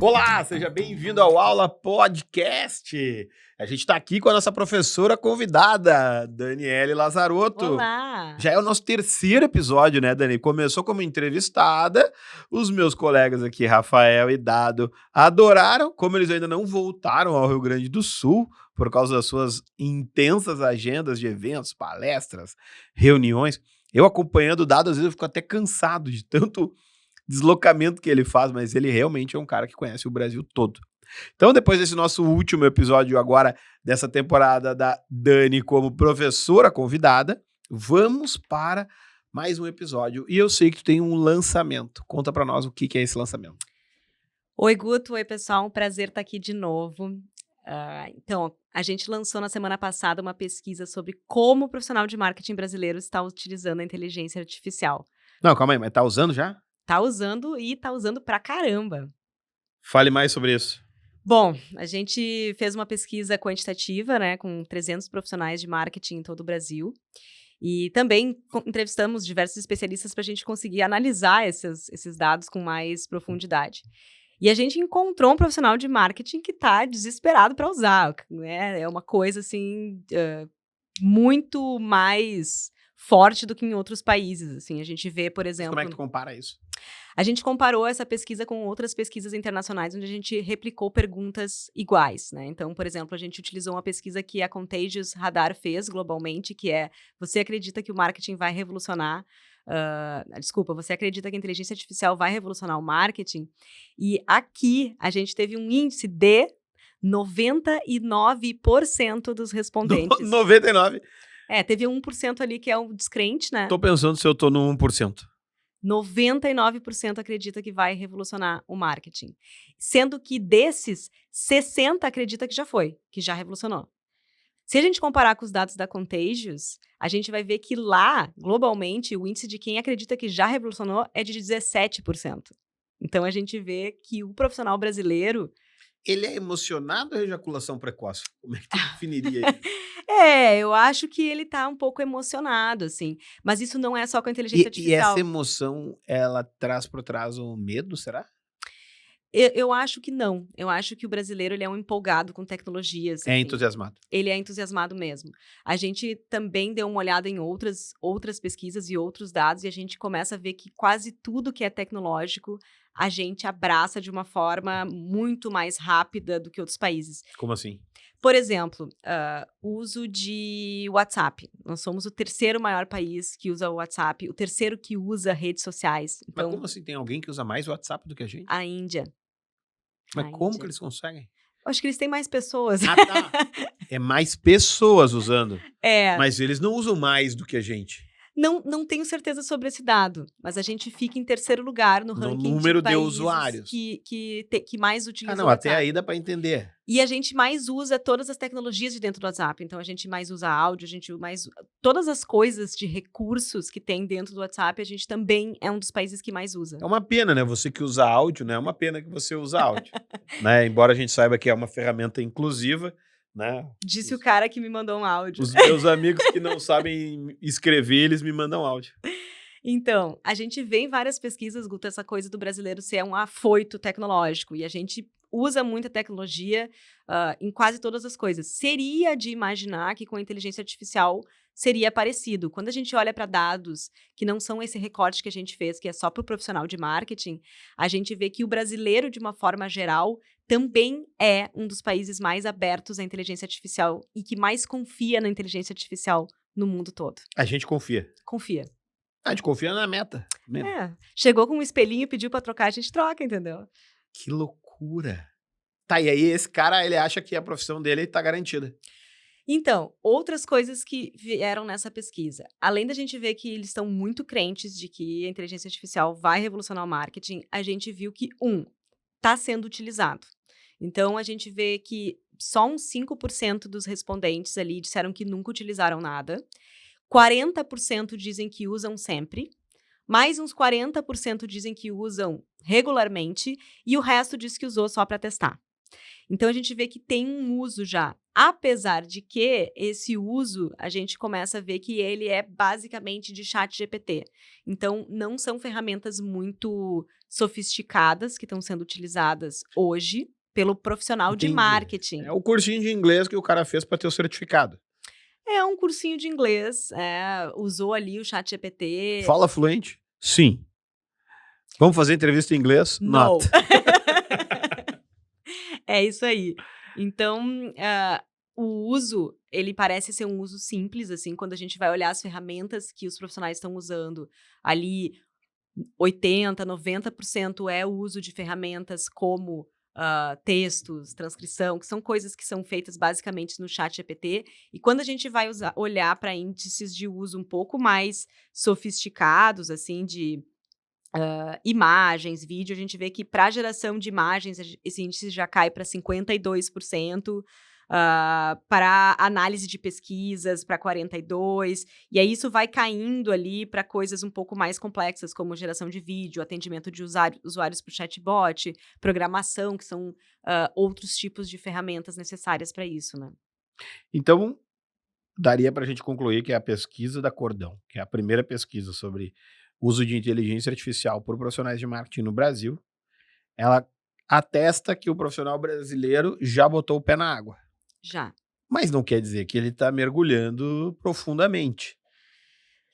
Olá, seja bem-vindo ao Aula Podcast. A gente está aqui com a nossa professora convidada, Daniele Lazarotto. Olá! Já é o nosso terceiro episódio, né, Dani? Começou como entrevistada, os meus colegas aqui, Rafael e Dado, adoraram, como eles ainda não voltaram ao Rio Grande do Sul, por causa das suas intensas agendas de eventos, palestras, reuniões. Eu acompanhando o Dado, às vezes eu fico até cansado de tanto deslocamento que ele faz, mas ele realmente é um cara que conhece o Brasil todo. Então, depois desse nosso último episódio agora, dessa temporada da Dani como professora convidada, vamos para mais um episódio. E eu sei que tu tem um lançamento. Conta para nós o que é esse lançamento. Oi, Guto. Oi, pessoal. Um prazer estar aqui de novo. Então, a gente lançou na semana passada uma pesquisa sobre como o profissional de marketing brasileiro está utilizando a inteligência artificial. Não, calma aí, mas tá usando já? Tá usando e tá usando pra caramba. Fale mais sobre isso. Bom, a gente fez uma pesquisa quantitativa, né, com 300 profissionais de marketing em todo o Brasil. E também entrevistamos diversos especialistas para a gente conseguir analisar esses dados com mais profundidade. E a gente encontrou um profissional de marketing que está desesperado para usar, né? É uma coisa, assim, muito mais forte do que em outros países, assim. A gente vê, por exemplo... Como é que tu compara isso? A gente comparou essa pesquisa com outras pesquisas internacionais, onde a gente replicou perguntas iguais, né? Então, por exemplo, a gente utilizou uma pesquisa que a Contagious Radar fez globalmente, que é: você acredita que o marketing vai revolucionar... você acredita que a inteligência artificial vai revolucionar o marketing? E aqui a gente teve um índice de 99% dos respondentes. 99%? Teve 1% ali que é o descrente, né? Tô pensando se eu tô no 1%. 99% acredita que vai revolucionar o marketing. Sendo que desses, 60% acredita que já foi, que já revolucionou. Se a gente comparar com os dados da Contagious, a gente vai ver que lá, globalmente, o índice de quem acredita que já revolucionou é de 17%. Então, a gente vê que o profissional brasileiro... Ele é emocionado ou é ejaculação precoce? Como é que tu definiria isso? Eu acho que ele tá um pouco emocionado, assim. Mas isso não é só com a inteligência artificial. E essa emoção, ela traz por trás o medo, será? Eu acho que não. Eu acho que o brasileiro, ele é um empolgado com tecnologias. É Enfim. entusiasmado. Ele é entusiasmado mesmo. A gente também deu uma olhada em outras pesquisas e outros dados, e a gente começa a ver que quase tudo que é tecnológico, a gente abraça de uma forma muito mais rápida do que outros países. Como assim? Por exemplo, uso de WhatsApp. Nós somos o terceiro maior país que usa o WhatsApp, o terceiro que usa redes sociais. Então, Mas como assim? Tem alguém que usa mais o WhatsApp do que a gente? a Índia. Mas como que eles conseguem? Eu acho que eles têm mais pessoas. Ah, tá. É mais pessoas usando. É. Mas eles não usam mais do que a gente. Não tenho certeza sobre esse dado, mas a gente fica em terceiro lugar no ranking número de países usuários. que mais utilizam Ah, não, o WhatsApp. até aí dá pra entender. E a gente mais usa todas as tecnologias de dentro do WhatsApp. Então, a gente mais usa áudio, a gente mais... Todas as coisas de recursos que tem dentro do WhatsApp, a gente também é um dos países que mais usa. É uma pena, né? Você que usa áudio, né? É uma pena que você usa áudio. Né? Embora a gente saiba que é uma ferramenta inclusiva, né? Disse o cara que me mandou um áudio. Os meus amigos que não sabem escrever, eles me mandam áudio. Então, a gente vê em várias pesquisas, Guto, essa coisa do brasileiro ser um afoito tecnológico. E a gente usa muita tecnologia em quase todas as coisas. Seria de imaginar que com a inteligência artificial seria parecido. Quando a gente olha para dados que não são esse recorte que a gente fez, que é só para o profissional de marketing, a gente vê que o brasileiro, de uma forma geral, também é um dos países mais abertos à inteligência artificial e que mais confia na inteligência artificial no mundo todo. A gente confia. Confia. A gente confia na meta. Chegou com um espelhinho e pediu para trocar, a gente troca, entendeu? Que loucura. Tá, e aí esse cara, ele acha que a profissão dele tá garantida. Então, outras coisas que vieram nessa pesquisa. Além da gente ver que eles estão muito crentes de que a inteligência artificial vai revolucionar o marketing, a gente viu que, está sendo utilizado. Então, a gente vê que só uns 5% dos respondentes ali disseram que nunca utilizaram nada. 40% dizem que usam sempre. Mais uns 40% dizem que usam regularmente. E o resto diz que usou só para testar. Então, a gente vê que tem um uso já. Apesar de que esse uso, a gente começa a ver que ele é basicamente de chat GPT. Então, não são ferramentas muito sofisticadas que estão sendo utilizadas hoje pelo profissional de Entendi. marketing. É o cursinho de inglês que o cara fez para ter o certificado. É um cursinho de inglês, usou ali o chat GPT. Fala fluente? Sim. Vamos fazer entrevista em inglês? Não. Not. É isso aí. Então, o uso, ele parece ser um uso simples, assim, quando a gente vai olhar as ferramentas que os profissionais estão usando, ali 80%, 90% é o uso de ferramentas como textos, transcrição, que são coisas que são feitas basicamente no chat GPT. E quando a gente vai olhar para índices de uso um pouco mais sofisticados, assim, de imagens, vídeo, a gente vê que para geração de imagens esse índice já cai para 52%, para análise de pesquisas para 42%, e aí isso vai caindo ali para coisas um pouco mais complexas, como geração de vídeo, atendimento de usuários para o chatbot, programação, que são outros tipos de ferramentas necessárias para isso, né? Então, daria para a gente concluir que a pesquisa da Cordão, que é a primeira pesquisa sobre uso de inteligência artificial por profissionais de marketing no Brasil, ela atesta que o profissional brasileiro já botou o pé na água. Já. Mas não quer dizer que ele está mergulhando profundamente.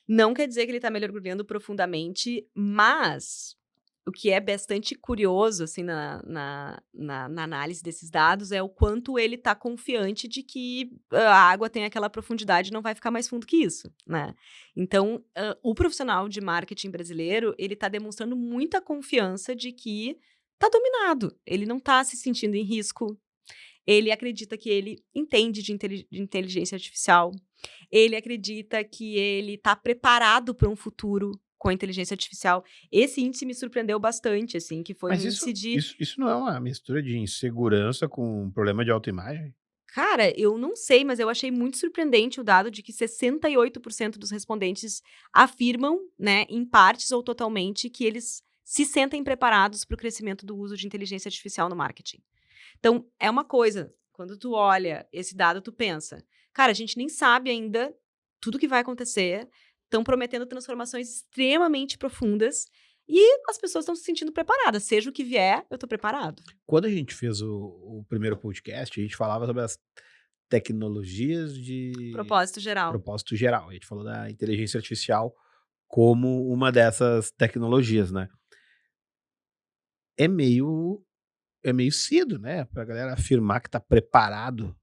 Não quer dizer que ele está mergulhando profundamente, mas o que é bastante curioso, assim, na análise desses dados é o quanto ele está confiante de que a água tem aquela profundidade e não vai ficar mais fundo que isso, né? Então, o profissional de marketing brasileiro, ele está demonstrando muita confiança de que está dominado, ele não está se sentindo em risco, ele acredita que ele entende de inteligência artificial, ele acredita que ele está preparado para um futuro com a inteligência artificial. Esse índice me surpreendeu bastante, assim, que foi Mas um índice de... isso não é uma mistura de insegurança com problema de autoimagem? Cara, eu não sei, mas eu achei muito surpreendente o dado de que 68% dos respondentes afirmam, né, em partes ou totalmente, que eles se sentem preparados para o crescimento do uso de inteligência artificial no marketing. Então, é uma coisa, quando tu olha esse dado, tu pensa, cara, a gente nem sabe ainda tudo que vai acontecer, estão prometendo transformações extremamente profundas e as pessoas estão se sentindo preparadas. Seja o que vier, eu estou preparado. Quando a gente fez o primeiro podcast, a gente falava sobre as tecnologias de Propósito geral. propósito geral. A gente falou da inteligência artificial como uma dessas tecnologias, né? É meio cedo, né, pra galera afirmar que tá preparado.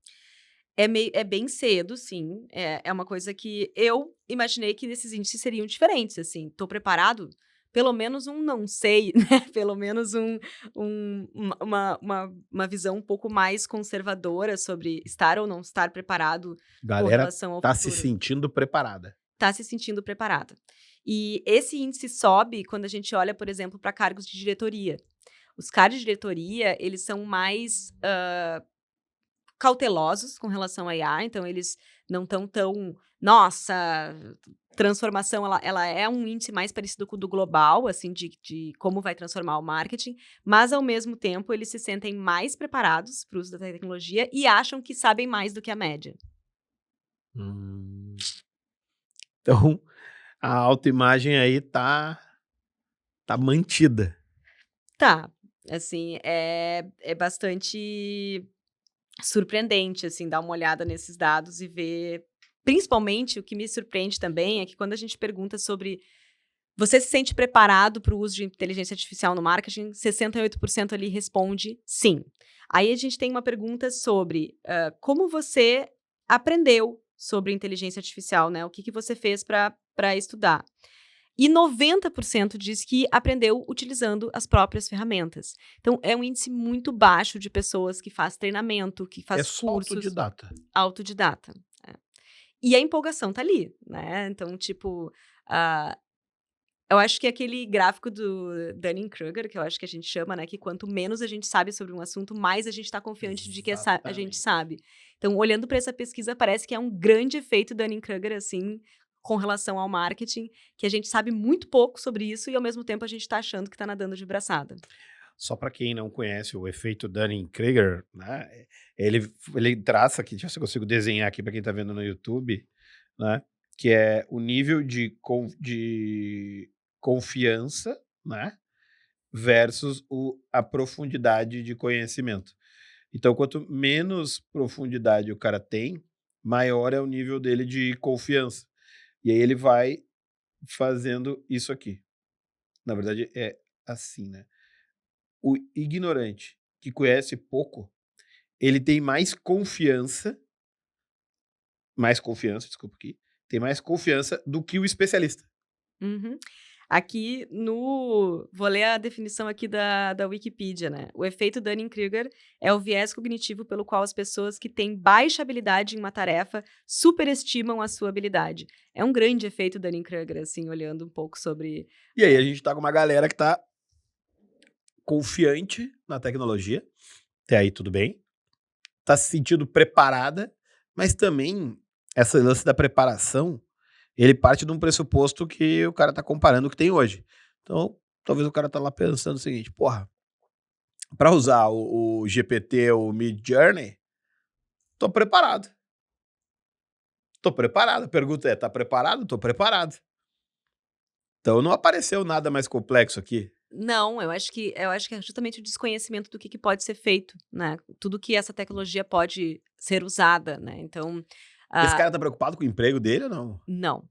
É bem cedo, sim. É uma coisa que eu imaginei que esses índices seriam diferentes, assim. Tô preparado? Pelo menos um não sei, né? Pelo menos uma visão um pouco mais conservadora sobre estar ou não estar preparado com Galera relação ao tá se futuro. sentindo preparada. Tá se sentindo preparada. E esse índice sobe quando a gente olha, por exemplo, para cargos de diretoria. Os cargos de diretoria, eles são mais cautelosos com relação à IA, então eles não estão tão, nossa, transformação, ela é um índice mais parecido com o do global, assim, de como vai transformar o marketing, mas ao mesmo tempo eles se sentem mais preparados para o uso da tecnologia e acham que sabem mais do que a média. Então, a autoimagem aí tá mantida. Tá, assim, é bastante surpreendente, assim, dar uma olhada nesses dados e ver. Principalmente, o que me surpreende também é que quando a gente pergunta sobre você se sente preparado para o uso de inteligência artificial no marketing, 68% ali responde sim. Aí a gente tem uma pergunta sobre como você aprendeu sobre inteligência artificial, né? O que você fez para estudar? E 90% diz que aprendeu utilizando as próprias ferramentas. Então, é um índice muito baixo de pessoas que faz treinamento, que faz Só cursos. autodidata. Autodidata. E a empolgação tá ali, né? Então, tipo, eu acho que aquele gráfico do Dunning-Kruger, que eu acho que a gente chama, né? Que quanto menos a gente sabe sobre um assunto, mais a gente tá confiante de que a gente sabe. Então, olhando para essa pesquisa, parece que é um grande efeito Dunning-Kruger, assim, com relação ao marketing, que a gente sabe muito pouco sobre isso e, ao mesmo tempo, a gente tá achando que tá nadando de braçada. Só para quem não conhece o efeito Dunning-Kruger, né? Ele traça aqui, deixa eu ver se eu consigo desenhar aqui para quem está vendo no YouTube, né? Que é o nível de confiança, né? Versus a profundidade de conhecimento. Então, quanto menos profundidade o cara tem, maior é o nível dele de confiança. E aí ele vai fazendo isso aqui. Na verdade, é assim, né? O ignorante que conhece pouco, ele tem mais confiança, desculpa aqui, tem mais confiança do que o especialista. Uhum. Aqui no vou ler a definição aqui da Wikipedia, né. O efeito Dunning-Kruger é o viés cognitivo pelo qual as pessoas que têm baixa habilidade em uma tarefa superestimam a sua habilidade. É um grande efeito Dunning-Kruger, assim, olhando um pouco sobre E aí a gente tá com uma galera que tá confiante na tecnologia, até aí tudo bem, tá se sentindo preparada, mas também essa lance da preparação, ele parte de um pressuposto que o cara tá comparando o que tem hoje. Então, talvez o cara tá lá pensando o seguinte: "Porra, pra usar o GPT, o Midjourney, tô preparado. Tô preparado". A pergunta é: tá preparado? Tô preparado. Então não apareceu nada mais complexo aqui. Não, eu acho que é justamente o desconhecimento do que pode ser feito, né, tudo que essa tecnologia pode ser usada, né, então, Esse ah, cara tá preocupado com o emprego dele ou não? não.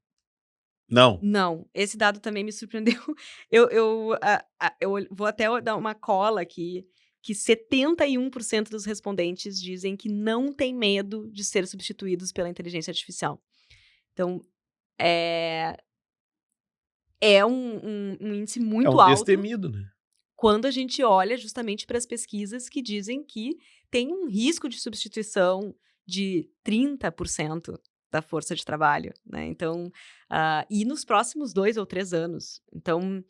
Não. Não, esse dado também me surpreendeu. Eu vou até dar uma cola aqui, que 71% dos respondentes dizem que não tem medo de ser substituídos pela inteligência artificial. Então, é é um índice É muito um alto destemido, né. quando a gente olha justamente para as pesquisas que dizem que tem um risco de substituição de 30% da força de trabalho, né, então, e nos próximos 2 ou 3 anos. Então,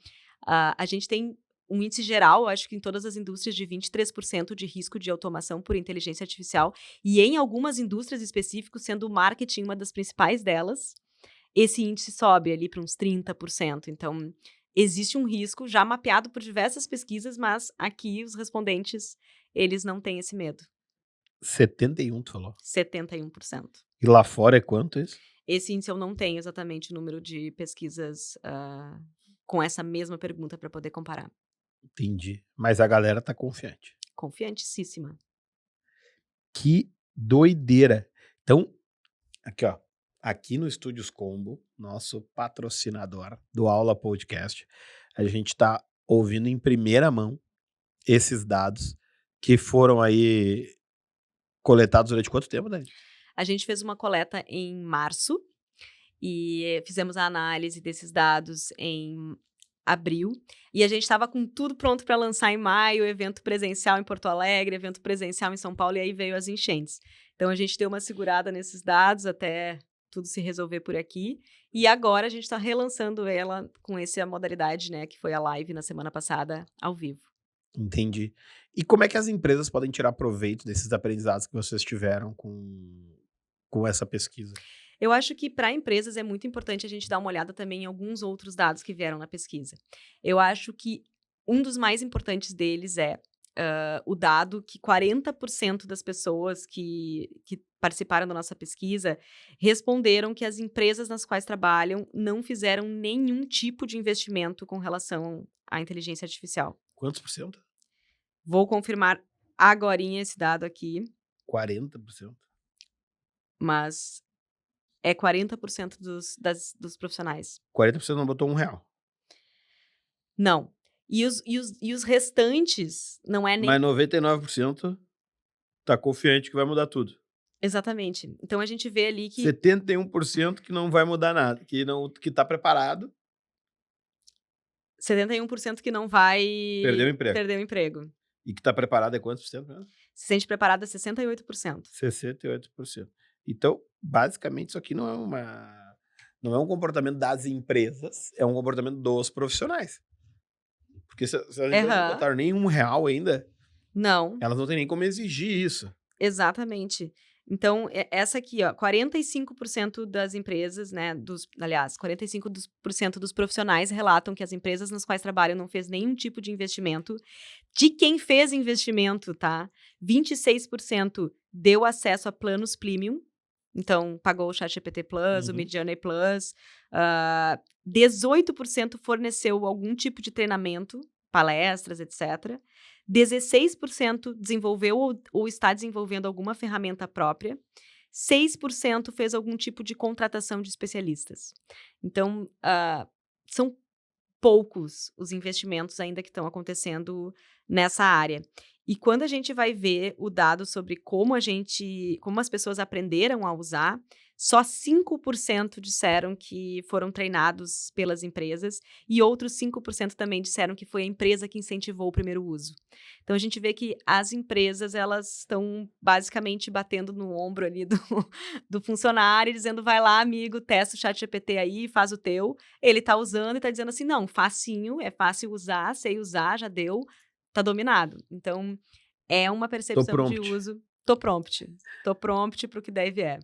a gente tem um índice geral, acho que em todas as indústrias, de 23% de risco de automação por inteligência artificial, e em algumas indústrias específicas, sendo o marketing uma das principais delas, esse índice sobe ali para uns 30%. Então, existe um risco já mapeado por diversas pesquisas, mas aqui os respondentes, eles não têm esse medo. 71 tu falou. 71%. E lá fora é quanto isso? Esse índice eu não tenho exatamente o número de pesquisas, com essa mesma pergunta para poder comparar. Entendi. Mas a galera tá confiante. Confiantíssima. Que doideira. Então, aqui ó, aqui no Estúdios Combo, nosso patrocinador do Aula Podcast, a gente tá ouvindo em primeira mão esses dados que foram aí coletados durante quanto tempo, Dani? A gente fez uma coleta em março e fizemos a análise desses dados em abril, e a gente estava com tudo pronto para lançar em maio, evento presencial em Porto Alegre, evento presencial em São Paulo, e aí veio as enchentes. Então a gente deu uma segurada nesses dados até tudo se resolver por aqui, e agora a gente está relançando ela com essa modalidade, né, que foi a live na semana passada, ao vivo. Entendi. E como é que as empresas podem tirar proveito desses aprendizados que vocês tiveram com essa pesquisa? Eu acho que para empresas é muito importante a gente dar uma olhada também em alguns outros dados que vieram na pesquisa. Eu acho que um dos mais importantes deles é o dado que 40% das pessoas que participaram da nossa pesquisa responderam que as empresas nas quais trabalham não fizeram nenhum tipo de investimento com relação à inteligência artificial. Quantos por cento? Vou confirmar agorinha esse dado aqui, 40%? mas é 40% dos profissionais. 40% não botou R$1. Não. E os restantes não é nem Mas 99% tá confiante que vai mudar tudo. exatamente. Então a gente vê ali que 71% que não vai mudar nada, que tá preparado, 71% que não vai perdeu o emprego. perder o emprego. E que tá preparado é quantos por cento mesmo? Se sente preparado é 68%. 68%. Então, basicamente, isso aqui não é um comportamento das empresas, é um comportamento dos profissionais. Porque se as empresas não botaram nem R$1 ainda, Não, elas não têm nem como exigir isso. exatamente. Então, essa aqui, ó, 45% das empresas, né, aliás, 45% dos profissionais relatam que as empresas nas quais trabalham não fez nenhum tipo de investimento. De quem fez investimento, tá? 26% deu acesso a planos premium, então pagou o ChatGPT Plus, o Midjourney Plus, 18% forneceu algum tipo de treinamento, palestras, etc. 16% desenvolveu ou está desenvolvendo alguma ferramenta própria. 6% fez algum tipo de contratação de especialistas. Então, são poucos os investimentos ainda que estão acontecendo nessa área. E quando a gente vai ver o dado sobre como as pessoas aprenderam a usar, só 5% disseram que foram treinados pelas empresas e outros 5% também disseram que foi a empresa que incentivou o primeiro uso. Então a gente vê que as empresas, elas estão basicamente batendo no ombro ali do funcionário e dizendo: vai lá, amigo, testa o ChatGPT aí, faz o teu. Ele tá usando e tá dizendo assim: não, facinho, é fácil usar, sei usar, já deu, tá dominado. Então, é uma Tô percepção de prompt. uso. Tô prompt pro que deve é.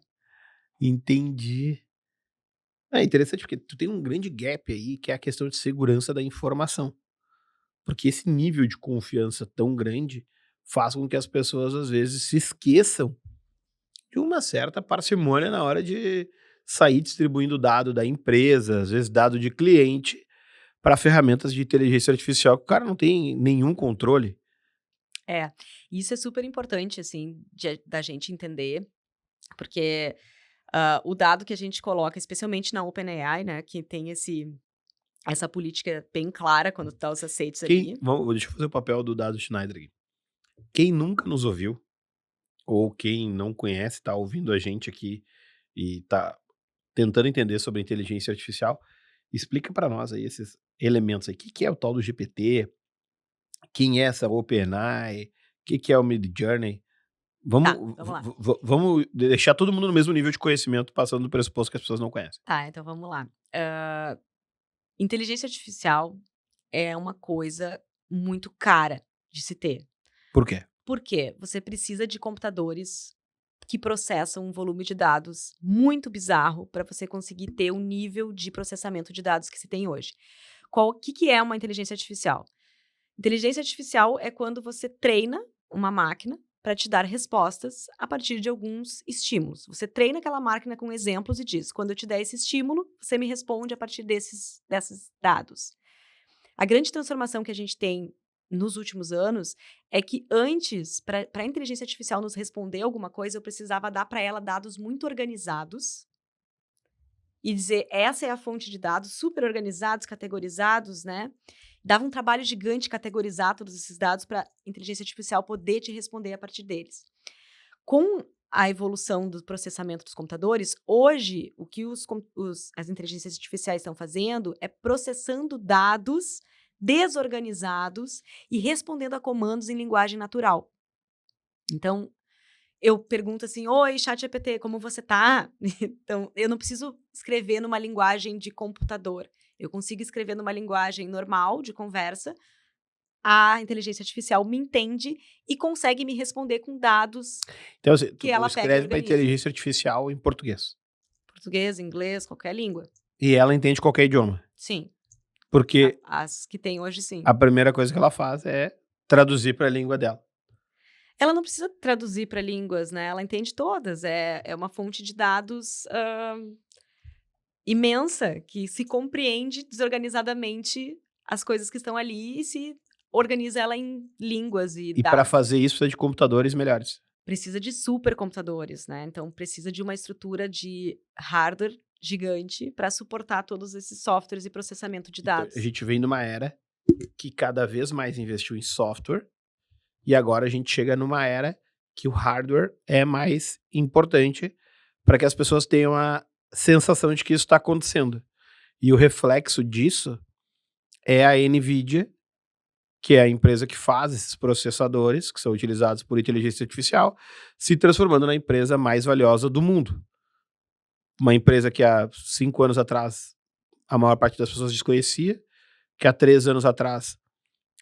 Entendi. É interessante porque tu tem um grande gap aí, que é a questão de segurança da informação. Porque esse nível de confiança tão grande faz com que as pessoas, às vezes, se esqueçam de uma certa parcimônia na hora de sair distribuindo dado da empresa, às vezes dado de cliente, para ferramentas de inteligência artificial que o cara não tem nenhum controle. É, isso é super importante, assim, da gente entender, porque o dado que a gente coloca, especialmente na OpenAI, né, que tem essa política bem clara quando tá os aceites ali. Deixa eu fazer o papel do Dado Schneider aqui. Quem nunca nos ouviu, ou quem não conhece, tá ouvindo a gente aqui e tá tentando entender sobre inteligência artificial, explica para nós aí esses elementos aí. O que é o tal do GPT? Quem é essa OpenAI? O que é o Midjourney? Tá, vamos lá. Vamos deixar todo mundo no mesmo nível de conhecimento, passando do pressuposto que as pessoas não conhecem. Tá, então vamos lá. Inteligência artificial é uma coisa muito cara de se ter. Por quê? Por quê? Você precisa de computadores que processam um volume de dados muito bizarro para você conseguir ter o nível de processamento de dados que se tem hoje. O que é uma inteligência artificial? Inteligência artificial é quando você treina uma máquina para te dar respostas a partir de alguns estímulos. Você treina aquela máquina com exemplos e diz: quando eu te der esse estímulo, você me responde a partir desses dados. A grande transformação que a gente tem nos últimos anos é que antes, para a inteligência artificial nos responder alguma coisa, eu precisava dar para ela dados muito organizados e dizer: essa é a fonte de dados, super organizados, categorizados, né? Dava um trabalho gigante categorizar todos esses dados para a inteligência artificial poder te responder a partir deles. Com a evolução do processamento dos computadores, hoje, o que as inteligências artificiais estão fazendo é processando dados desorganizados e respondendo a comandos em linguagem natural. Então, eu pergunto assim: oi, ChatGPT, como você tá? Então, eu não preciso escrever numa linguagem de computador. Eu consigo escrever numa linguagem normal, de conversa. A inteligência artificial me entende e consegue me responder com dados Então, assim, que tu ela pega e escreve para organiza. inteligência artificial em português. Português, inglês, qualquer língua. E ela entende qualquer idioma. Sim. Porque As que tem hoje, sim. a primeira coisa que ela faz é traduzir para a língua dela. Ela não precisa traduzir para línguas, né? Ela entende todas. É uma fonte de dados imensa, que se compreende desorganizadamente as coisas que estão ali e se organiza ela em línguas e E para dados. fazer isso precisa de computadores melhores. Precisa de supercomputadores, né? Então, precisa de uma estrutura de hardware gigante para suportar todos esses softwares e processamento de dados. Então, a gente vem numa era que cada vez mais investiu em software e agora a gente chega numa era que o hardware é mais importante para que as pessoas tenham a sensação de que isso está acontecendo. E o reflexo disso é a NVIDIA, que é a empresa que faz esses processadores, que são utilizados por inteligência artificial, se transformando na empresa mais valiosa do mundo. Uma empresa que há 5 anos atrás a maior parte das pessoas desconhecia, que há 3 anos atrás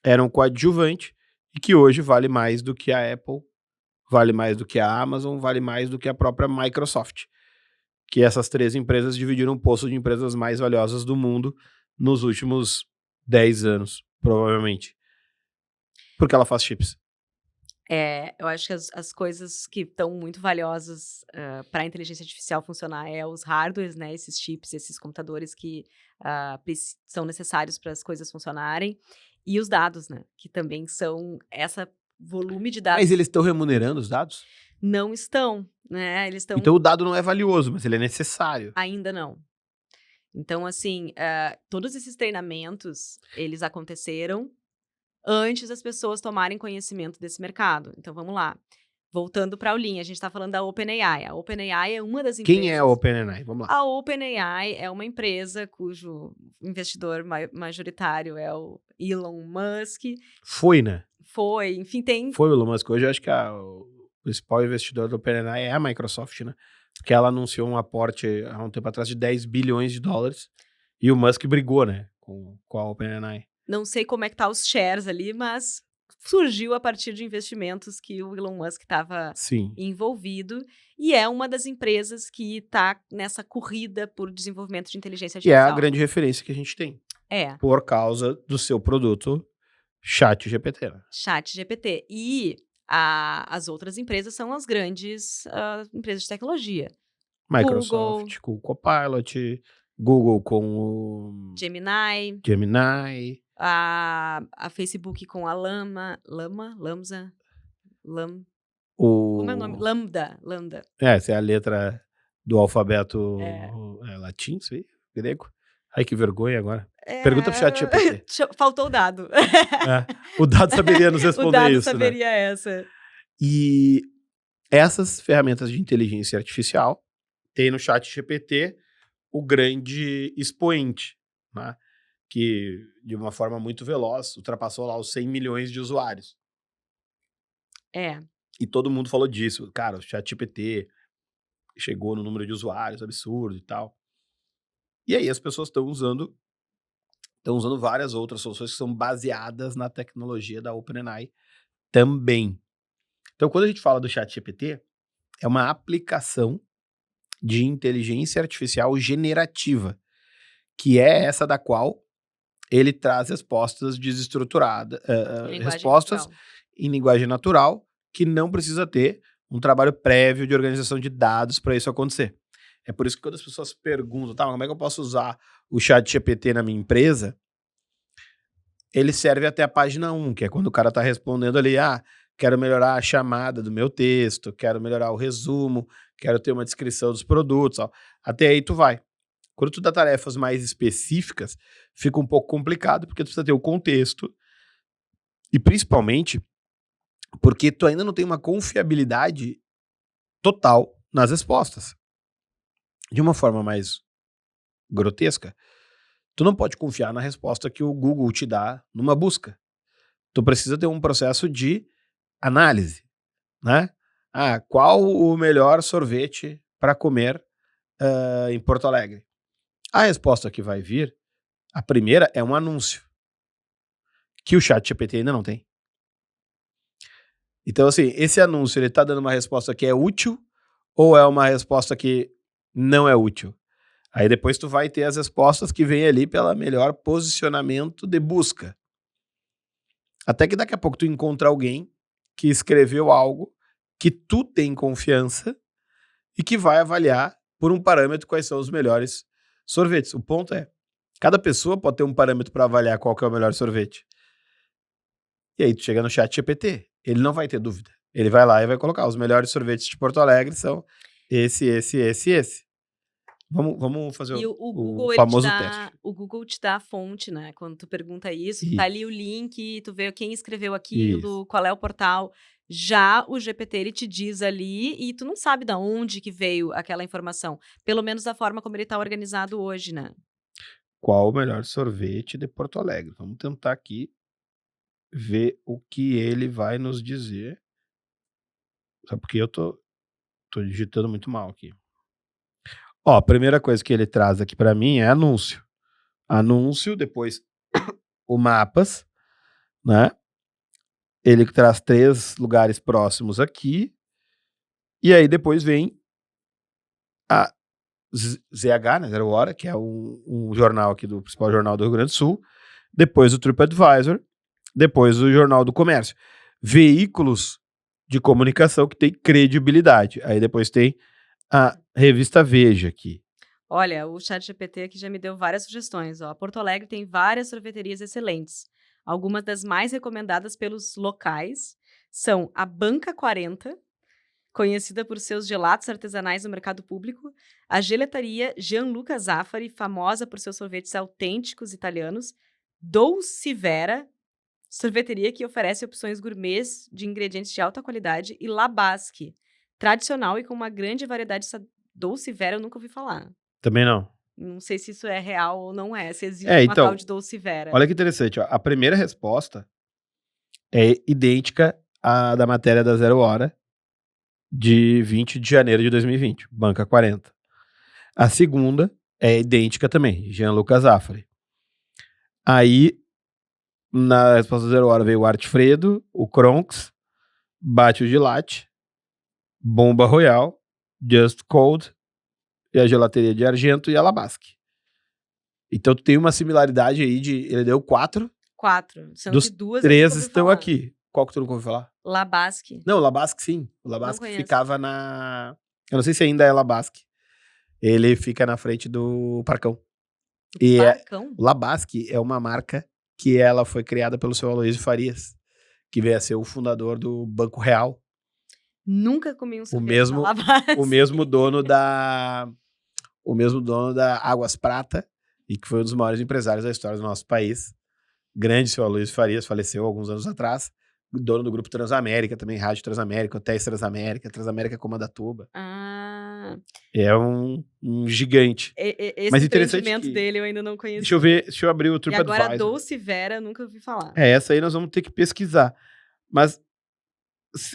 era um coadjuvante e que hoje vale mais do que a Apple vale mais do que a Amazon, vale mais do que a própria Microsoft. Que essas 3 empresas dividiram o poço de empresas mais valiosas do mundo nos últimos 10 anos, provavelmente. Porque ela faz chips. Eu acho que as coisas que estão muito valiosas para a inteligência artificial funcionar é os hardwares, né? Esses chips, esses computadores que são necessários para as coisas funcionarem. E os dados, né? Que também são essa volume de dados. Mas eles estão remunerando os dados? Não estão, né? Eles estão... Então o dado não é valioso, mas ele é necessário. Ainda não. Então, assim, todos esses treinamentos, eles aconteceram antes das pessoas tomarem conhecimento desse mercado. Então, vamos lá. Voltando para a aulinha, a gente está falando da OpenAI. A OpenAI é uma das empresas... Quem é a OpenAI? Vamos lá. A OpenAI é uma empresa cujo investidor majoritário é o Elon Musk. Foi, né? Foi, enfim, tem... Foi o Elon Musk. Hoje eu acho que o principal investidor da OpenAI é a Microsoft, né? Porque ela anunciou um aporte há um tempo atrás de 10 bilhões de dólares e o Musk brigou, né? Com a OpenAI. Não sei como é que tá os shares ali, mas surgiu a partir de investimentos que o Elon Musk estava envolvido. E é uma das empresas que está nessa corrida por desenvolvimento de inteligência artificial. E é a grande referência que a gente tem. Por causa do seu produto ChatGPT. Né? ChatGPT. E as outras empresas são as grandes empresas de tecnologia. Microsoft com o Copilot, Google com o... Gemini. A Facebook com a Lamza. Como é o nome? Lambda. Essa é a letra do alfabeto latim, isso aí, grego. Ai, que vergonha agora. Pergunta pro ChatGPT. Faltou o dado. O dado saberia nos responder isso, o dado saberia essa. E essas ferramentas de inteligência artificial tem no ChatGPT o grande expoente, né? Que, de uma forma muito veloz, ultrapassou lá os 100 milhões de usuários. E todo mundo falou disso. Cara, o ChatGPT chegou no número de usuários absurdo e tal. E aí as pessoas estão usando várias outras soluções que são baseadas na tecnologia da OpenAI também. Então, quando a gente fala do ChatGPT, é uma aplicação de inteligência artificial generativa, que é essa da qual ele traz respostas desestruturadas, respostas em linguagem natural, que não precisa ter um trabalho prévio de organização de dados para isso acontecer. É por isso que quando as pessoas perguntam, tá, como é que eu posso usar o ChatGPT na minha empresa? Ele serve até a página 1, que é quando o cara está respondendo ali, quero melhorar a chamada do meu texto, quero melhorar o resumo, quero ter uma descrição dos produtos, ó. Até aí tu vai. Quando tu dá tarefas mais específicas, fica um pouco complicado, porque tu precisa ter o contexto e principalmente porque tu ainda não tem uma confiabilidade total nas respostas. De uma forma mais grotesca, tu não pode confiar na resposta que o Google te dá numa busca. Tu precisa ter um processo de análise, né? Qual o melhor sorvete para comer em Porto Alegre? A resposta que vai vir, a primeira é um anúncio, que o ChatGPT ainda não tem. Então, assim, esse anúncio, ele tá dando uma resposta que é útil ou é uma resposta que não é útil? Aí depois tu vai ter as respostas que vêm ali pelo melhor posicionamento de busca. Até que daqui a pouco tu encontra alguém que escreveu algo que tu tem confiança e que vai avaliar por um parâmetro quais são os melhores sorvetes. O ponto é, cada pessoa pode ter um parâmetro para avaliar qual que é o melhor sorvete. E aí tu chega no ChatGPT, ele não vai ter dúvida. Ele vai lá e vai colocar os melhores sorvetes de Porto Alegre são esse. Vamos fazer o famoso teste. O Google te dá a fonte, né? Quando tu pergunta isso, tá ali o link, tu vê quem escreveu aquilo, qual é o portal. Já o GPT, ele te diz ali e tu não sabe de onde que veio aquela informação. Pelo menos da forma como ele tá organizado hoje, né? Qual o melhor sorvete de Porto Alegre? Vamos tentar aqui ver o que ele vai nos dizer. Só porque eu tô digitando muito mal aqui. Ó, a primeira coisa que ele traz aqui para mim é anúncio. Anúncio, depois o mapas, né? Ele traz 3 lugares próximos aqui, E aí depois vem a ZH, né, Zero Hora, que é um jornal aqui do principal jornal do Rio Grande do Sul, depois o TripAdvisor, depois o Jornal do Comércio. Veículos de comunicação que tem credibilidade. Aí depois tem a revista Veja aqui. Olha, o ChatGPT aqui já me deu várias sugestões. Ó. Porto Alegre tem várias sorveterias excelentes. Algumas das mais recomendadas pelos locais são a Banca 40, conhecida por seus gelatos artesanais no mercado público, a gelataria Gianluca Zaffari, famosa por seus sorvetes autênticos italianos, Dolcivera, sorveteria que oferece opções gourmets de ingredientes de alta qualidade, e La Basque, tradicional e com uma grande variedade. Dolcivera eu nunca ouvi falar. Também não. Não sei se isso é real ou não é, se existe uma então, tal de Dolcivera. Olha que interessante, ó. A primeira resposta é idêntica à da matéria da Zero Hora, de 20 de janeiro de 2020, Banca 40. A segunda é idêntica também, Gianluca Zaffari. Aí, na resposta da Zero Hora veio o Artfredo, o Kronks, Bate de Latte, Bomba Royal, Just Cold, e a gelateria de Argento e a La Basque. Então tu tem uma similaridade aí de... Ele deu 4. 4. Sendo dos que 2 3 estão aqui. Qual que tu nunca ouviu falar? La Basque. Não, o La Basque sim. O La Basque ficava na... Eu não sei se ainda é La Basque. Ele fica na frente do Parcão. E Parcão? o La Basque é uma marca que ela foi criada pelo seu Aloysio Farias, que veio a ser o fundador do Banco Real. Nunca comi um sorvete da La Basque. O mesmo dono da Águas Prata, e que foi um dos maiores empresários da história do nosso país. Grande seu Aloysio Farias, faleceu alguns anos atrás. Dono do grupo Transamérica, também Rádio Transamérica, Hotéis Transamérica, Transamérica Comandatuba. É um gigante. Esse Mas interessante empreendimento dele eu ainda não conheci. Deixa eu abrir o TripAdvisor. E agora Dolcivera eu nunca ouvi falar. Essa aí nós vamos ter que pesquisar. Mas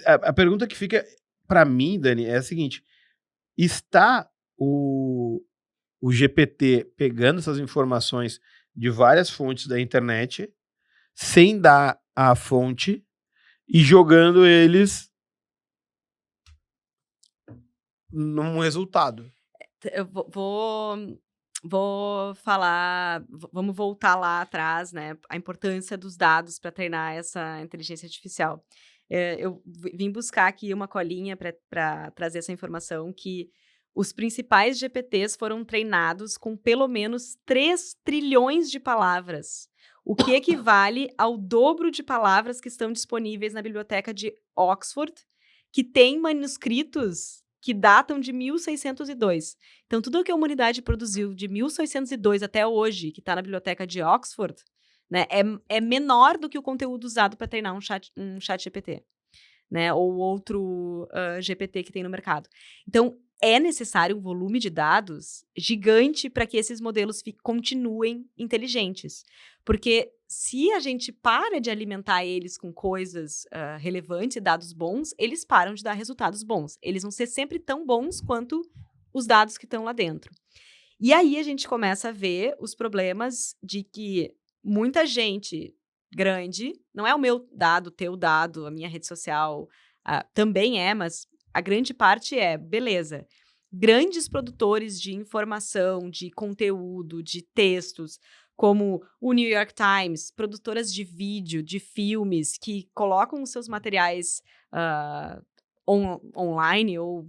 a pergunta que fica para mim, Dani, é a seguinte: está o GPT pegando essas informações de várias fontes da internet, sem dar a fonte, e jogando eles num resultado? Eu vou falar, vamos voltar lá atrás, né? A importância dos dados para treinar essa inteligência artificial. Eu vim buscar aqui uma colinha para trazer essa informação que os principais GPTs foram treinados com pelo menos 3 trilhões de palavras, o que equivale ao dobro de palavras que estão disponíveis na biblioteca de Oxford, que tem manuscritos que datam de 1602. Então, tudo o que a humanidade produziu de 1602 até hoje, que está na biblioteca de Oxford, né, é menor do que o conteúdo usado para treinar um chat GPT, né, ou outro GPT que tem no mercado. Então, é necessário um volume de dados gigante para que esses modelos continuem inteligentes. Porque se a gente para de alimentar eles com coisas relevantes e dados bons, eles param de dar resultados bons. Eles vão ser sempre tão bons quanto os dados que estão lá dentro. E aí a gente começa a ver os problemas de que muita gente grande, não é o meu dado, o teu dado, a minha rede social, também é, mas a grande parte beleza. Grandes produtores de informação, de conteúdo, de textos, como o New York Times, produtoras de vídeo, de filmes, que colocam os seus materiais online ou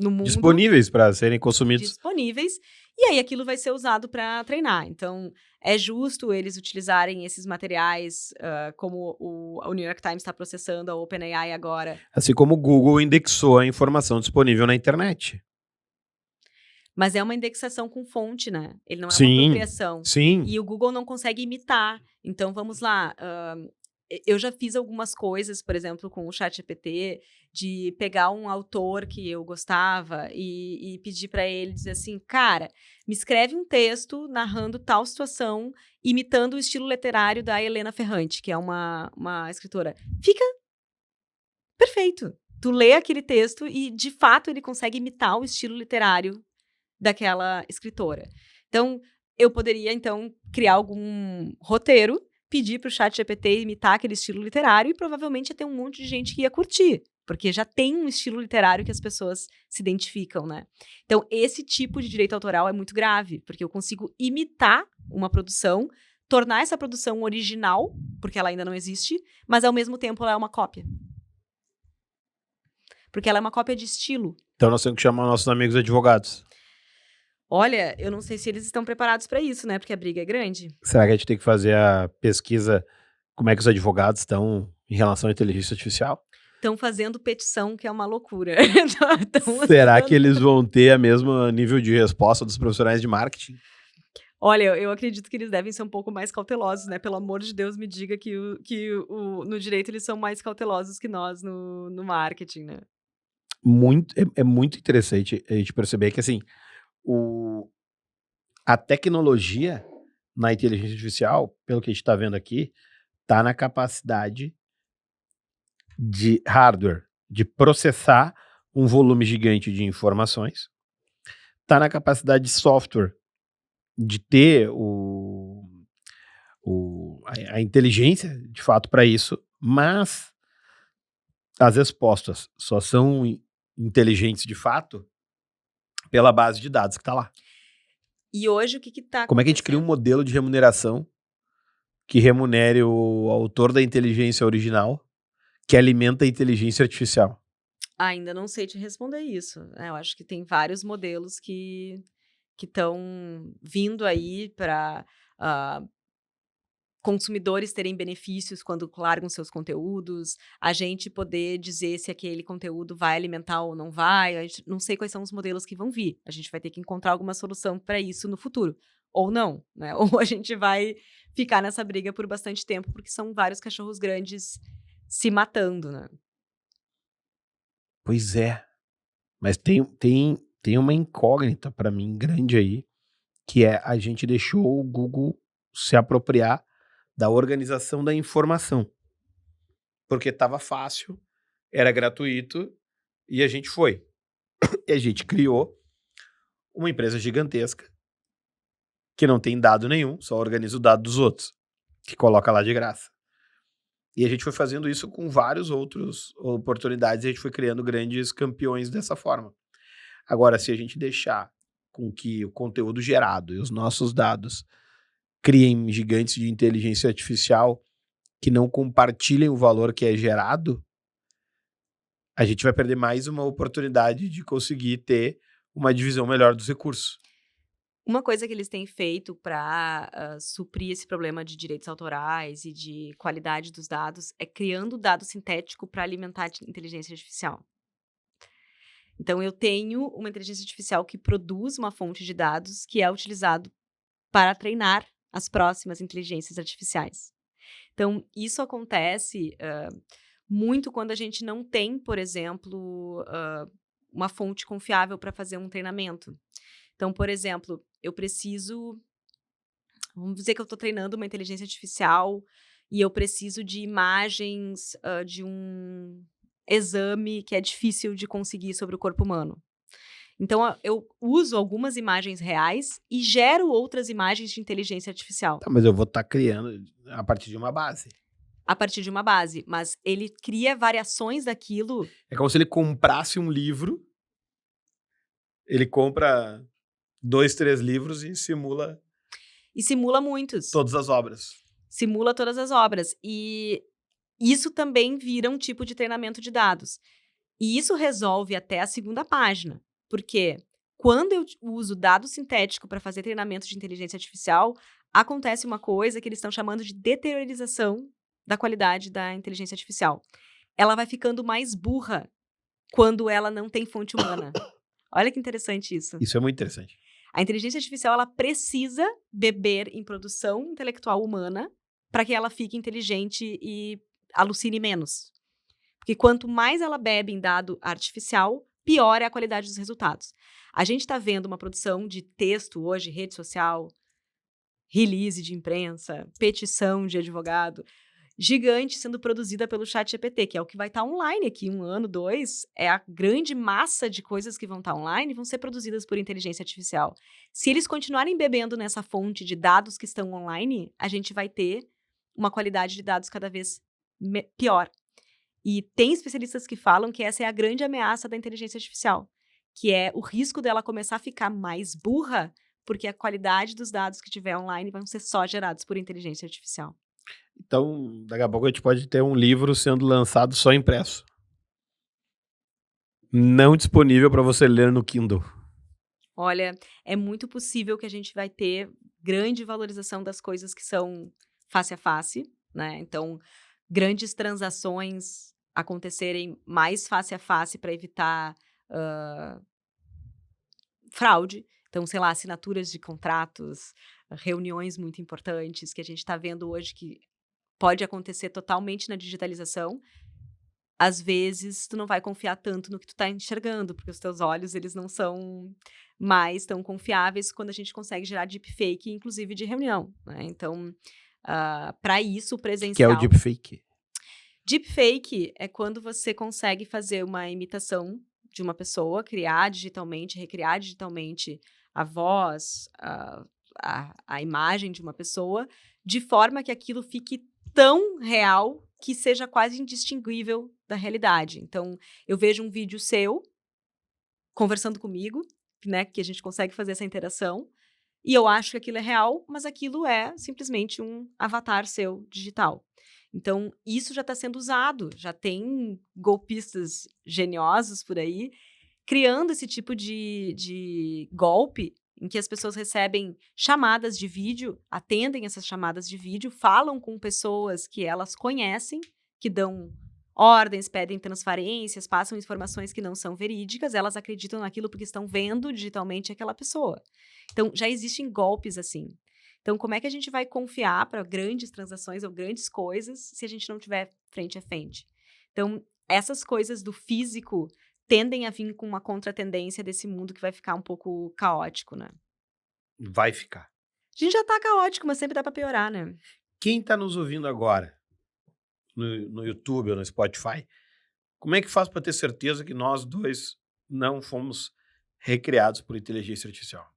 no mundo. Disponíveis para serem consumidos. Disponíveis. E aí aquilo vai ser usado para treinar. Então, é justo eles utilizarem esses materiais, como o New York Times está processando a OpenAI agora. Assim como o Google indexou a informação disponível na internet. Mas é uma indexação com fonte, né? Ele não é uma apropriação. Sim. E o Google não consegue imitar. Então, vamos lá. Eu já fiz algumas coisas, por exemplo, com o ChatGPT, de pegar um autor que eu gostava e pedir para ele, dizer assim, cara, me escreve um texto narrando tal situação, imitando o estilo literário da Helena Ferrante, que é uma escritora. Fica perfeito. Tu lê aquele texto e, de fato, ele consegue imitar o estilo literário daquela escritora. Então, eu poderia, então, criar algum roteiro, pedir para o ChatGPT imitar aquele estilo literário e provavelmente ia ter um monte de gente que ia curtir, porque já tem um estilo literário que as pessoas se identificam, né? Então, esse tipo de direito autoral é muito grave, porque eu consigo imitar uma produção, tornar essa produção original, porque ela ainda não existe, mas ao mesmo tempo ela é uma cópia. Porque ela é uma cópia de estilo. Então nós temos que chamar nossos amigos advogados. Olha, eu não sei se eles estão preparados para isso, né? Porque a briga é grande. Será que a gente tem que fazer a pesquisa, como é que os advogados estão em relação à inteligência artificial? Estão fazendo petição, que é uma loucura. Será que eles vão ter o mesmo nível de resposta dos profissionais de marketing? Olha, eu acredito que eles devem ser um pouco mais cautelosos, né? Pelo amor de Deus, me diga que no direito eles são mais cautelosos que nós no marketing, né? É muito interessante a gente perceber que, assim, a tecnologia na inteligência artificial, pelo que a gente está vendo aqui, está na capacidade de hardware de processar um volume gigante de informações, está na capacidade de software de ter a inteligência, de fato, para isso, mas as respostas só são inteligentes, de fato, pela base de dados que está lá. E hoje o que está acontecendo? Como é que a gente cria um modelo de remuneração que remunere o autor da inteligência original que alimenta a inteligência artificial? Ainda não sei te responder isso. Eu acho que tem vários modelos que estão vindo aí para consumidores terem benefícios quando largam seus conteúdos, a gente poder dizer se aquele conteúdo vai alimentar ou não vai. A gente não sei quais são os modelos que vão vir. A gente vai ter que encontrar alguma solução para isso no futuro. Ou não, né? Ou a gente vai ficar nessa briga por bastante tempo, porque são vários cachorros grandes se matando, né? Pois é. Mas tem uma incógnita para mim grande aí, que é a gente deixou o Google se apropriar da organização da informação. Porque estava fácil, era gratuito, e a gente foi. E a gente criou uma empresa gigantesca que não tem dado nenhum, só organiza o dado dos outros, que coloca lá de graça. E a gente foi fazendo isso com várias outras oportunidades, e a gente foi criando grandes campeões dessa forma. Agora, se a gente deixar com que o conteúdo gerado e os nossos dados criem gigantes de inteligência artificial que não compartilhem o valor que é gerado, a gente vai perder mais uma oportunidade de conseguir ter uma divisão melhor dos recursos. Uma coisa que eles têm feito para suprir esse problema de direitos autorais e de qualidade dos dados é criando dado sintético para alimentar a inteligência artificial. Então, eu tenho uma inteligência artificial que produz uma fonte de dados que é utilizado para treinar as próximas inteligências artificiais. Então, isso acontece muito quando a gente não tem, por exemplo, uma fonte confiável para fazer um treinamento. Então, por exemplo, eu preciso... Vamos dizer que eu estou treinando uma inteligência artificial e eu preciso de imagens de um exame que é difícil de conseguir sobre o corpo humano. Então, eu uso algumas imagens reais e gero outras imagens de inteligência artificial. Tá, mas eu vou estar criando a partir de uma base. A partir de uma base, mas ele cria variações daquilo. É como se ele comprasse um livro, ele compra 2, 3 livros e simula... E simula muitos. Todas as obras. Simula todas as obras. E isso também vira um tipo de treinamento de dados. E isso resolve até a segunda página. Porque quando eu uso dado sintético para fazer treinamento de inteligência artificial, acontece uma coisa que eles estão chamando de deteriorização da qualidade da inteligência artificial. Ela vai ficando mais burra quando ela não tem fonte humana. Olha que interessante isso. Isso é muito interessante. A inteligência artificial, ela precisa beber em produção intelectual humana para que ela fique inteligente e alucine menos. Porque quanto mais ela bebe em dado artificial, pior é a qualidade dos resultados. A gente está vendo uma produção de texto hoje, rede social, release de imprensa, petição de advogado, gigante sendo produzida pelo ChatGPT, que é o que vai estar online aqui 1 ano, 2. É a grande massa de coisas que vão estar online e vão ser produzidas por inteligência artificial. Se eles continuarem bebendo nessa fonte de dados que estão online, a gente vai ter uma qualidade de dados cada vez pior. E tem especialistas que falam que essa é a grande ameaça da inteligência artificial, que é o risco dela começar a ficar mais burra, porque a qualidade dos dados que tiver online vão ser só gerados por inteligência artificial. Então, daqui a pouco a gente pode ter um livro sendo lançado só impresso. Não disponível para você ler no Kindle. Olha, é muito possível que a gente vai ter grande valorização das coisas que são face a face, né? Então, grandes transações acontecerem mais face a face para evitar fraude. Então, sei lá, assinaturas de contratos, reuniões muito importantes que a gente está vendo hoje que pode acontecer totalmente na digitalização. Às vezes, tu não vai confiar tanto no que tu tá enxergando, porque os teus olhos, eles não são mais tão confiáveis quando a gente consegue gerar deepfake, inclusive de reunião, né? Então, para isso, o Que é o presencial... deepfake. Deepfake é quando você consegue fazer uma imitação de uma pessoa, criar digitalmente, recriar digitalmente a voz, a imagem de uma pessoa, de forma que aquilo fique tão real que seja quase indistinguível da realidade. Então, eu vejo um vídeo seu conversando comigo, né, que a gente consegue fazer essa interação, e eu acho que aquilo é real, mas aquilo é simplesmente um avatar seu digital. Então, isso já está sendo usado, já tem golpistas geniosos por aí, criando esse tipo de golpe em que as pessoas recebem chamadas de vídeo, atendem essas chamadas de vídeo, falam com pessoas que elas conhecem, que dão ordens, pedem transferências, passam informações que não são verídicas, elas acreditam naquilo porque estão vendo digitalmente aquela pessoa. Então, já existem golpes assim. Então, como é que a gente vai confiar para grandes transações ou grandes coisas se a gente não tiver frente a frente? Então, essas coisas do físico tendem a vir com uma contratendência desse mundo que vai ficar um pouco caótico, né? Vai ficar. A gente já tá caótico, mas sempre dá para piorar, né? Quem está nos ouvindo agora, no YouTube ou no Spotify, como é que faz para ter certeza que nós dois não fomos recriados por inteligência artificial?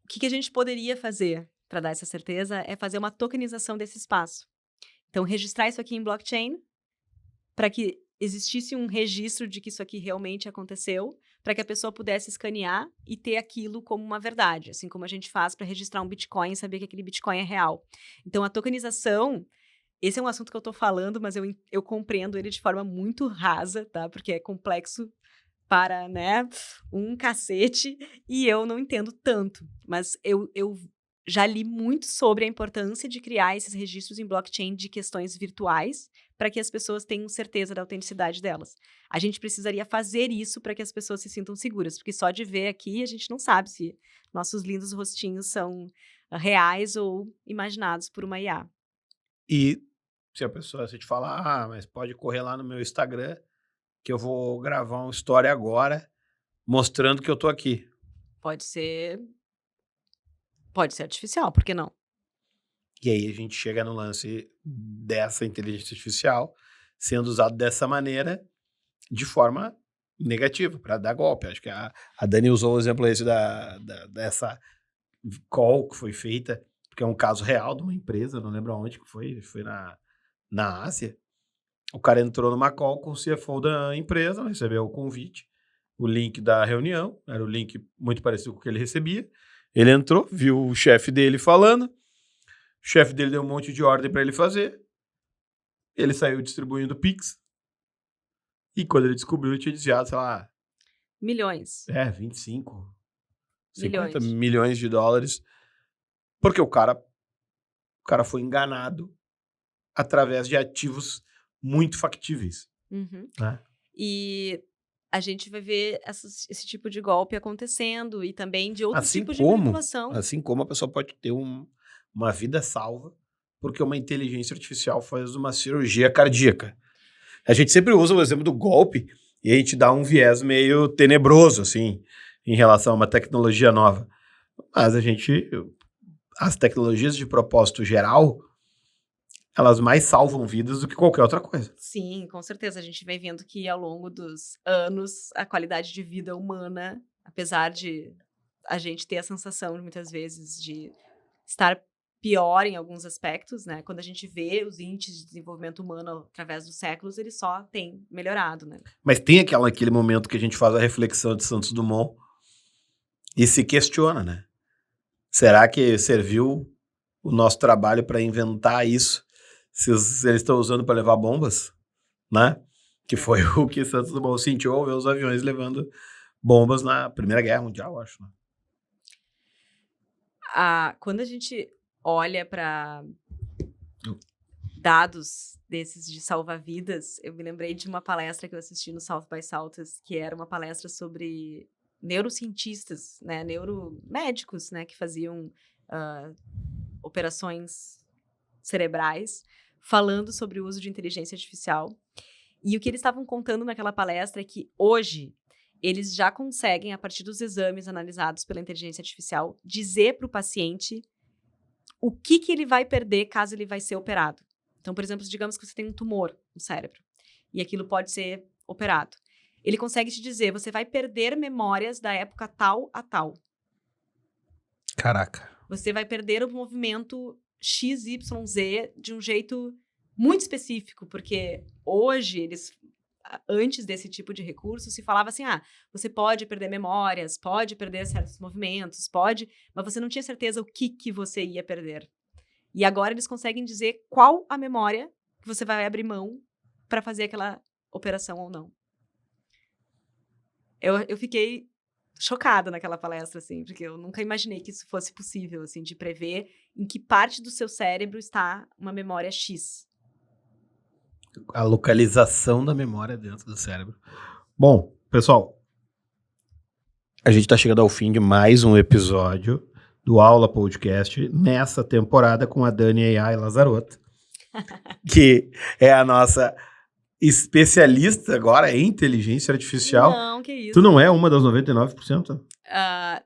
O que a gente poderia fazer para dar essa certeza é fazer uma tokenização desse espaço. Então, registrar isso aqui em blockchain para que existisse um registro de que isso aqui realmente aconteceu, para que a pessoa pudesse escanear e ter aquilo como uma verdade, assim como a gente faz para registrar um Bitcoin e saber que aquele Bitcoin é real. Então, a tokenização, esse é um assunto que eu estou falando, mas eu compreendo ele de forma muito rasa, tá? Porque é complexo para, né, um cacete, e eu não entendo tanto. Mas eu já li muito sobre a importância de criar esses registros em blockchain de questões virtuais para que as pessoas tenham certeza da autenticidade delas. A gente precisaria fazer isso para que as pessoas se sintam seguras, porque só de ver aqui a gente não sabe se nossos lindos rostinhos são reais ou imaginados por uma IA. E se a pessoa se te falar, mas pode correr lá no meu Instagram, que eu vou gravar uma história agora, mostrando que eu tô aqui. Pode ser artificial, por que não? E aí a gente chega no lance dessa inteligência artificial sendo usado dessa maneira, de forma negativa, para dar golpe. Acho que a Dani usou o exemplo esse dessa call que foi feita, porque é um caso real de uma empresa, não lembro aonde que foi na Ásia. O cara entrou numa call com o CFO da empresa, recebeu o convite, o link da reunião, era o link muito parecido com o que ele recebia. Ele entrou, viu o chefe dele falando, o chefe dele deu um monte de ordem para ele fazer, ele saiu distribuindo Pix, e quando ele descobriu, ele tinha desviado, sei lá, Milhões. 25, 50 Milhões. milhões de dólares, porque o cara foi enganado através de ativos muito factíveis, Uhum. né? E a gente vai ver esse tipo de golpe acontecendo e também de outros Assim tipos de como, manipulação. assim como a pessoa pode ter uma vida salva porque uma inteligência artificial faz uma cirurgia cardíaca. A gente sempre usa o exemplo do golpe e a gente dá um viés meio tenebroso, assim, em relação a uma tecnologia nova. Mas as tecnologias de propósito geral, elas mais salvam vidas do que qualquer outra coisa. Sim, com certeza. A gente vem vendo que ao longo dos anos a qualidade de vida humana, apesar de a gente ter a sensação muitas vezes de estar pior em alguns aspectos, né? Quando a gente vê os índices de desenvolvimento humano através dos séculos, eles só têm melhorado, né? Mas tem aquele momento que a gente faz a reflexão de Santos Dumont e se questiona, né? Será que serviu o nosso trabalho para inventar isso? Se eles estão usando para levar bombas, né? Que foi o que Santos Dumont sentiu ao ver os aviões levando bombas na Primeira Guerra Mundial, acho. Né? Quando a gente olha para dados desses de salva-vidas, eu me lembrei de uma palestra que eu assisti no South by Southwest, que era uma palestra sobre neurocientistas, né, neuromédicos, né, que faziam operações cerebrais, falando sobre o uso de inteligência artificial. E o que eles estavam contando naquela palestra é que hoje eles já conseguem, a partir dos exames analisados pela inteligência artificial, dizer para o paciente o que ele vai perder caso ele vai ser operado. Então, por exemplo, digamos que você tem um tumor no cérebro e aquilo pode ser operado. Ele consegue te dizer, você vai perder memórias da época tal a tal. Caraca. Você vai perder o movimento XYZ de um jeito muito específico, porque hoje, antes desse tipo de recurso, se falava assim, você pode perder memórias, pode perder certos movimentos, mas você não tinha certeza o que você ia perder. E agora eles conseguem dizer qual a memória que você vai abrir mão para fazer aquela operação ou não. Eu fiquei chocada naquela palestra, assim, porque eu nunca imaginei que isso fosse possível, assim, de prever em que parte do seu cérebro está uma memória X. A localização da memória dentro do cérebro. Bom, pessoal, a gente está chegando ao fim de mais um episódio do Aula Podcast, nessa temporada com a Dani AI Lazarotto, que é a nossa especialista agora em inteligência artificial. Não, que isso. Tu não é uma das 99%?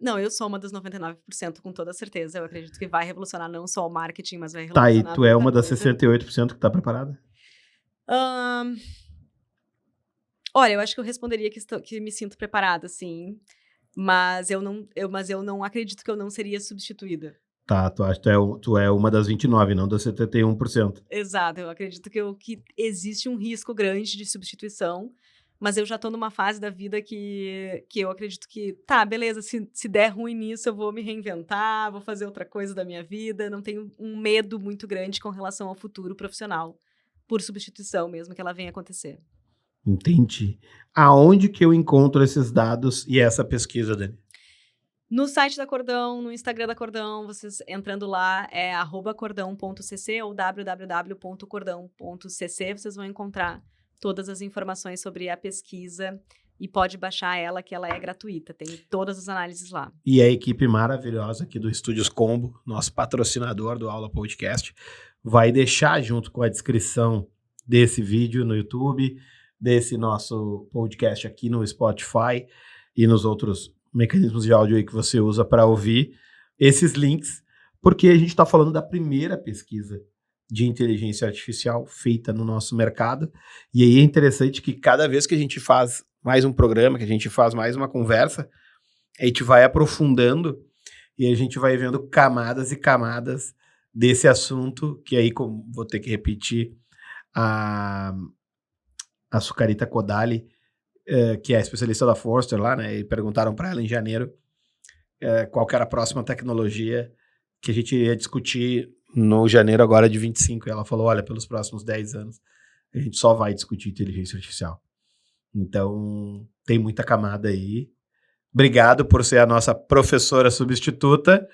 Não, eu sou uma das 99% com toda certeza. Eu acredito que vai revolucionar não só o marketing, mas vai Tá, revolucionar e tu é uma das coisa. 68% que tá preparada? Olha, eu acho que eu responderia que me sinto preparada, sim. Mas eu não acredito que eu não seria substituída. Tá, tu acha que tu é uma das 29%, não das 71%. Exato, eu acredito que existe um risco grande de substituição, mas eu já tô numa fase da vida que eu acredito que, tá, beleza, se der ruim nisso, eu vou me reinventar, vou fazer outra coisa da minha vida, não tenho um medo muito grande com relação ao futuro profissional, por substituição mesmo que ela venha acontecer. Entendi. Aonde que eu encontro esses dados e essa pesquisa, Dani? No site da Cordão, no Instagram da Cordão, vocês entrando lá, é @cordão.cc ou www.cordão.cc, vocês vão encontrar todas as informações sobre a pesquisa e pode baixar ela, que ela é gratuita, tem todas as análises lá. E a equipe maravilhosa aqui do Estúdios Combo, nosso patrocinador do Aula Podcast, vai deixar junto com a descrição desse vídeo no YouTube, desse nosso podcast aqui no Spotify e nos outros mecanismos de áudio aí que você usa para ouvir esses links, porque a gente está falando da primeira pesquisa de inteligência artificial feita no nosso mercado, e aí é interessante que cada vez que a gente faz mais um programa, que a gente faz mais uma conversa, a gente vai aprofundando e a gente vai vendo camadas e camadas desse assunto, que aí vou ter que repetir a Sucarita Kodali, que é a especialista da Forrester lá, né, e perguntaram para ela em janeiro qual que era a próxima tecnologia que a gente ia discutir no janeiro agora de 25, e ela falou, olha, pelos próximos 10 anos a gente só vai discutir inteligência artificial. Então, tem muita camada aí. Obrigado por ser a nossa professora substituta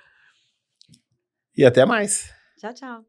e até mais. Tchau, tchau.